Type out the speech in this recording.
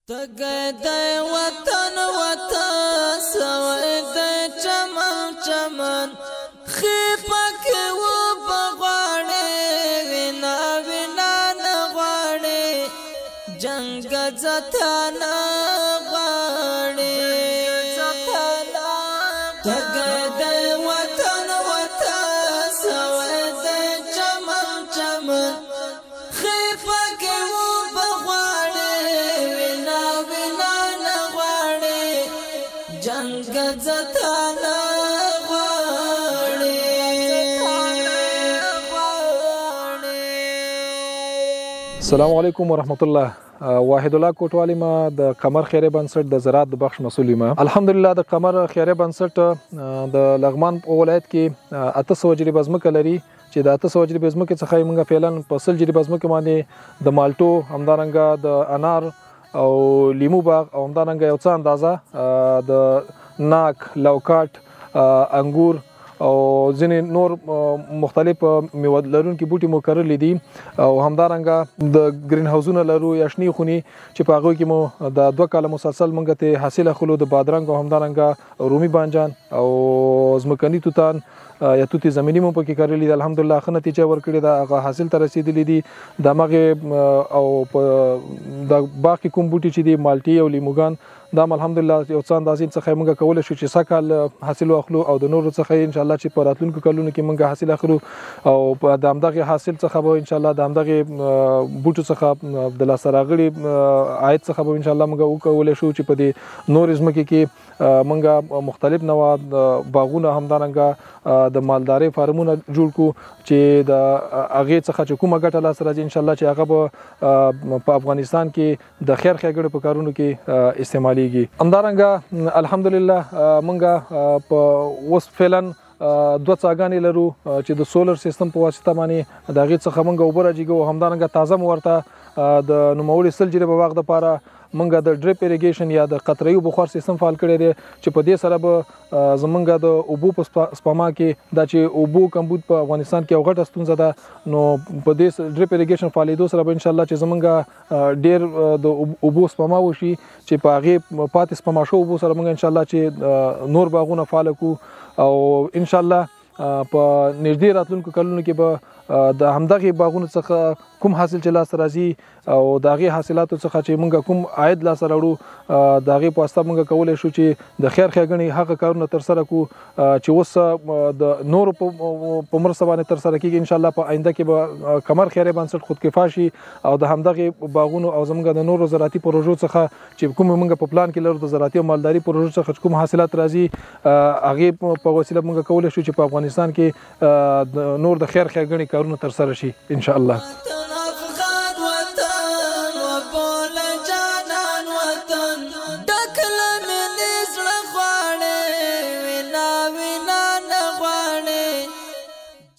تگه ده وطن وطن سوی ده چمن چمن خیپا که و بغواړي وینا وینا نغواړي جنگ زتا نغواړي تگه ده وطن وطن سوی ده چمن چمن خیپا که و بغواړي وینا وینا نغواړي جنگ زتا السلام علیکم ورحمت الله. واحد الله کوټوالی ما د قمر خیریه بنسټ د زراعت د بخش مسؤل یم. الحمدلله د قمر خیریه بنسټ د لغمان ولایت کې 800 جریبه ځمکه لري چې د 800 جریبه ځمکې څخه موږ فعلا په 100 جریبه ځمکې باندې د مالټو همدارنګه د انار او لیمو باغ او همدارنګه یو څه اندازه د ناک لوکاټ انګور او ځینې نور مختلف میوه لرونکي بوټي مو کرلي دي او همدارنګه د ګرین هاوسونه لرو یا شنې خونې چې په هغوی کې مو د 2 کاله مسلسل موږ ته حاصل اخلو د بادرنګ او همدارنګه رومي بانجان او ځمکني توتان یا توتي زمینی مو پکې کرلي دي. الحمدلله ښه نتیجه ورکړې ده، هغه حاصل ته رسېدلي دي. د همغې او په د باغ کې کوم بوټي چې دي مالټې او لیموګان دا الحمدلله یو څه اندازې څخه موږ کولی شو چې سږ کال حاصل واخلو او د نورو څخه انشاءالله چې په راتلونکو کلونو کې موږ حاصل اخلو او د همدغې حاصل څخه به انشاءالله د همدغې بوټو څخه د لاسته راغلي عاید څخه به انشاءالله موږ وکولی شو چې په دې نورې ځمکې کې موږ مختلف نوع باغونه همدارنګه د مالدارۍ فارمونه جوړ کړو چې د هغې څخه چې کومه ګټه لاسته راځي انشاءالله چې هغه به په افغانستان کې د خیر ښېګڼې په کارونو کې استعمالیږي. همدارنګه الحمدلله موږ په اوس فعلا 2 څاګانې لرو چې د سولر سیستم په واسطه باندې د هغې څخه موږ اوبه راجیږو او همدارنګه تازه مو ورته د نوموړي 100 جریبه باغ دپاره موږ د ډریپ اریګیشن یا د قطره‌یي بخار سیستم فعال کړی دی چې په دې سره به زمونږ د اوبو په سپما کې دا چې اوبو کمبود په افغانستان کې یو غټه ستونزه ده، نو په دې ډریپ اریګیشن فعالېدو سره به انشاءالله چې زمونږ ډېر د اوبو سپما وشي چې په هغې پاتې سپما شو اوبو سره موږ انشاءالله چې نور باغونه فعاله کړو او انشاءالله په نږدې راتلونکو کلونو کې به د همدغې باغونو څخه کوم حاصل چې لاسته راځي او د هغې حاصلاتو څخه چې موږ کوم عاید لاسته راوړو د هغې په واسطه موږ کولی شو چې د خیر ښېګڼې هغه کارونه ترسره کړو چې اوس د نورو په مرسته باندې ترسره کېږي. انشاءالله په آینده کې به قمر خیریه بنسټ خودکفا شي او د همدغې باغونو او زموږ د نورو زراعتي پروژو څخه چې کوم موږ په پلان کې لرو د زراعتي او مالداري پروژو څخه چې کوم حاصلات راځي هغې په وسیله موږ کولی شو چې په افغانستان کې نور د خیر ښېګڼې کارونه ترسره شي انشاءالله.